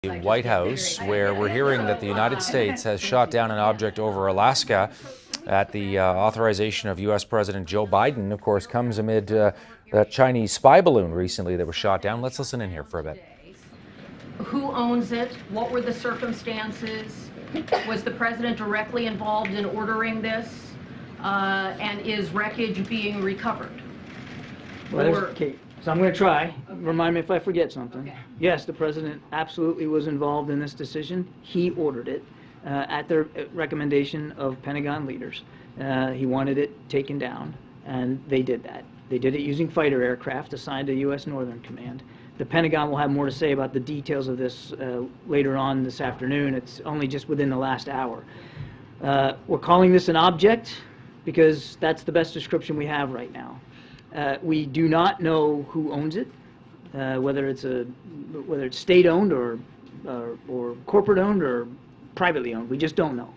The White House, where we're hearing that the United States has shot down an object over Alaska at the authorization of U.S. President Joe Biden, of course, comes amid that Chinese spy balloon recently that was shot down. Let's listen in here for a bit. Who owns it? What were the circumstances? Was the president directly involved in ordering this? And is wreckage being recovered? Well, okay. So I'm going to try. Remind me if I forget something. Okay. Yes, the president absolutely was involved in this decision. He ordered it at the recommendation of Pentagon leaders. He wanted it taken down, and they did that. They did it using fighter aircraft assigned to U.S. Northern Command. The Pentagon will have more to say about the details of this later on this afternoon. It's only just within the last hour. We're calling this an object because that's the best description we have right now. We do not know who owns it, whether it's state-owned or corporate-owned or privately owned. We just don't know.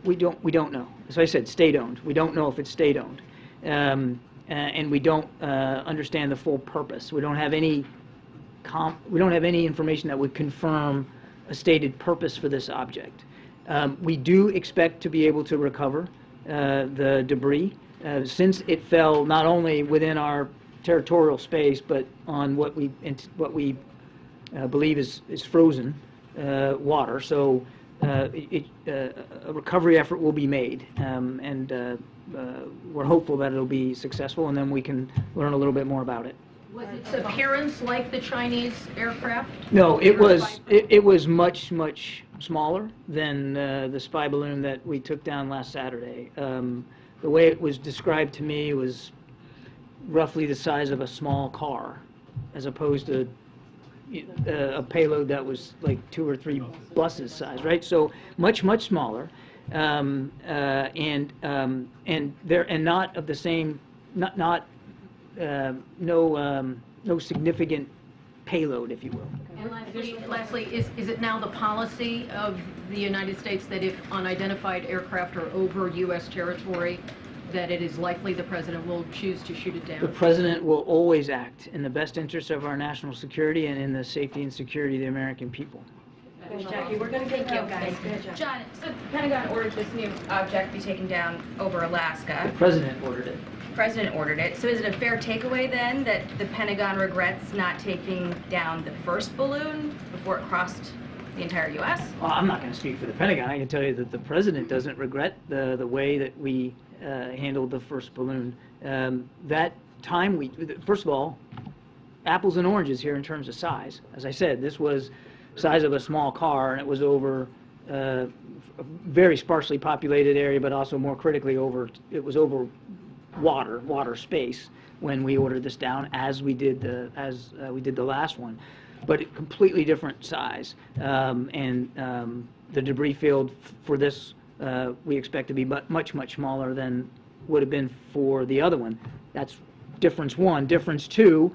We don't know. As I said, state-owned. We don't know if it's state-owned, and we don't understand the full purpose. We don't have any information that would confirm a stated purpose for this object. We do expect to be able to recover the debris. Since it fell not only within our territorial space, but on what we believe is frozen water, so a recovery effort will be made, and we're hopeful that it'll be successful, and then we can learn a little bit more about it. Was its appearance like the Chinese aircraft? No, it was much smaller than the spy balloon that we took down last Saturday. The way it was described to me was roughly the size of a small car, as opposed to a payload that was like 2 or 3 buses size, right? So much smaller, and not of the same, no significant payload, if you will. And lastly, is it now the policy of the United States that if unidentified aircraft are over U.S. territory, that it is likely the president will choose to shoot it down? The president will always act in the best interest of our national security and in the safety and security of the American people. Jackie, we're going to get you guys. John, so the Pentagon ordered this new object be taken down over Alaska. The president ordered it. President ordered it. So is it a fair takeaway then that the Pentagon regrets not taking down the first balloon before it crossed the entire U.S.? Well, I'm not going to speak for the Pentagon. I can tell you that the president doesn't regret the way that we handled the first balloon. That time, first of all, apples and oranges here in terms of size. As I said, this was the size of a small car, and it was over a very sparsely populated area, but also more critically it was over water space when we ordered this down, as we did the last one, but a completely different size, and the debris field for this we expect to be much smaller than would have been for the other one. That's difference one. Difference two,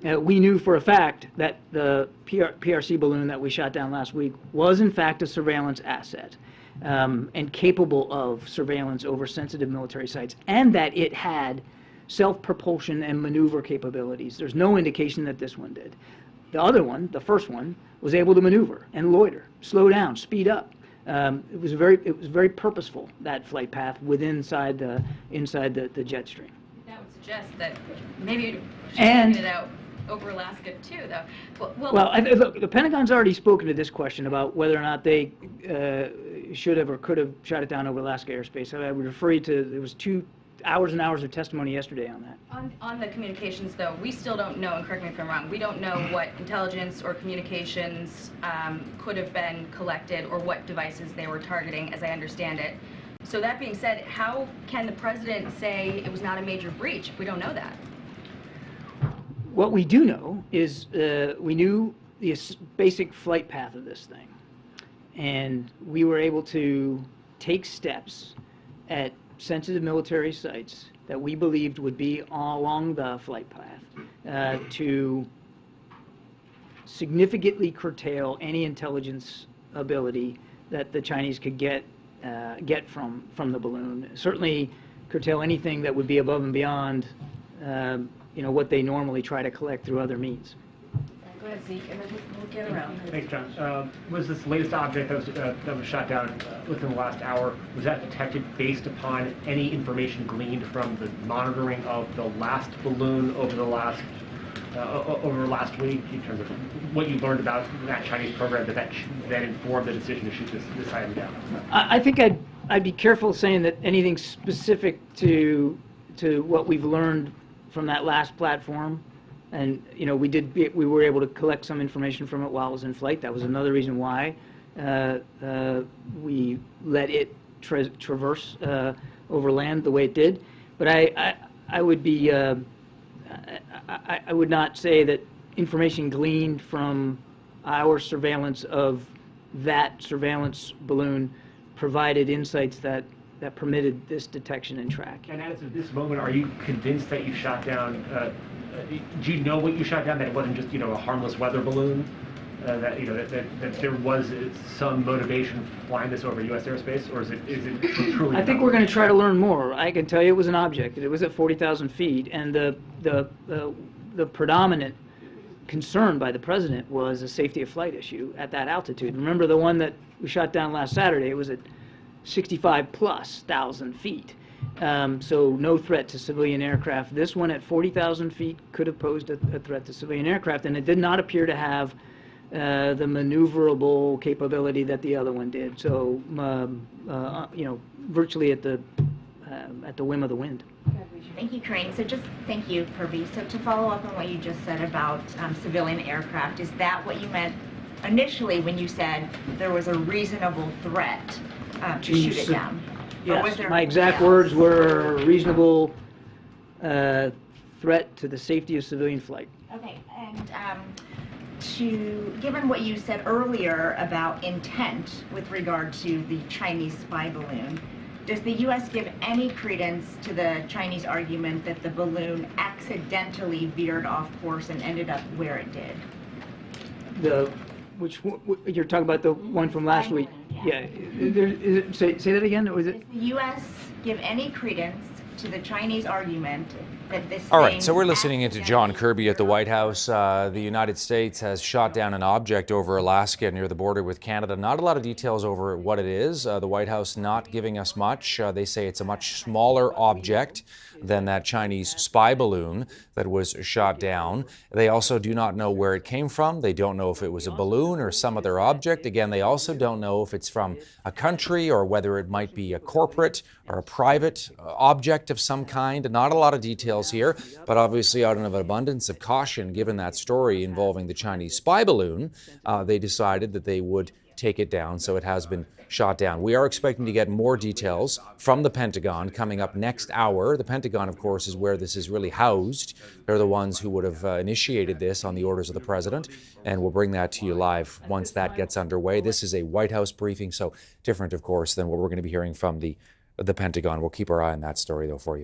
we knew for a fact that the PRC balloon that we shot down last week was in fact a surveillance asset. And capable of surveillance over sensitive military sites, and that it had self-propulsion and maneuver capabilities. There's no indication that this one did. The other one, the first one, was able to maneuver and loiter, slow down, speed up. It was very purposeful, that flight path inside the jet stream. That would suggest that maybe you should have it out over Alaska too, though. Well, look, the Pentagon's already spoken to this question about whether or not they should have or could have shot it down over Alaska airspace. I would refer you to, there was 2 hours and hours of testimony yesterday on that. On the communications, though, we still don't know, and correct me if I'm wrong, we don't know what intelligence or communications could have been collected or what devices they were targeting, as I understand it. So that being said, how can the president say it was not a major breach if we don't know that? What we do know is we knew the basic flight path of this thing, and we were able to take steps at sensitive military sites that we believed would be along the flight path to significantly curtail any intelligence ability that the Chinese could get from the balloon. Certainly curtail anything that would be above and beyond what they normally try to collect through other means. Go ahead, Zeke, and then we'll get around. Thanks, John. Was this latest object that was shot down within the last hour, was that detected based upon any information gleaned from the monitoring of the last balloon over last week, in terms of what you learned about that Chinese program that informed the decision to shoot this item down? I think I'd be careful saying that anything specific to what we've learned from that last platform. And we were able to collect some information from it while it was in flight. That was another reason why we let it traverse over land the way it did. But I would be I would not say that information gleaned from our surveillance of that surveillance balloon provided insights that permitted this detection and track. And as of this moment, are you convinced that you shot down? Do you know what you shot down? That it wasn't just a harmless weather balloon? That there was some motivation flying this over U.S. airspace, or is it truly? I think we're going to try to learn more. I can tell you it was an object. It was at 40,000 feet, and the predominant concern by the president was a safety of flight issue at that altitude. Remember the one that we shot down last Saturday? It was at 65,000+ feet. So no threat to civilian aircraft. This one at 40,000 feet could have posed a threat to civilian aircraft, and it did not appear to have the maneuverable capability that the other one did. So, virtually at the whim of the wind. Thank you, Corinne. So just thank you, Kirby. So to follow up on what you just said about civilian aircraft, is that what you meant initially when you said there was a reasonable threat to shoot it down? Yes, my exact words were reasonable threat to the safety of civilian flight. Okay, and given what you said earlier about intent with regard to the Chinese spy balloon, does the U.S. give any credence to the Chinese argument that the balloon accidentally veered off course and ended up where it did? Which you're talking about, the one from last week? Yeah. Say that again. Was it? Does the U.S. give any credence to the Chinese argument that this? All right, so we're listening into John Kirby at the White House. The United States has shot down an object over Alaska near the border with Canada. Not a lot of details over what it is. The White House not giving us much. They say it's a much smaller object than that Chinese spy balloon that was shot down. They also do not know where it came from. They don't know if it was a balloon or some other object. Again, they also don't know if it's from a country or whether it might be a corporate or a private object of some kind. Not a lot of details here, but obviously out of an abundance of caution, given that story involving the Chinese spy balloon, they decided that they would take it down, so it has been shot down. We are expecting to get more details from the Pentagon coming up next hour. The Pentagon, of course, is where this is really housed. They're the ones who would have initiated this on the orders of the president, and we'll bring that to you live once that gets underway. This is a White House briefing, so different, of course, than what we're going to be hearing from the Pentagon. We'll keep our eye on that story, though, for you.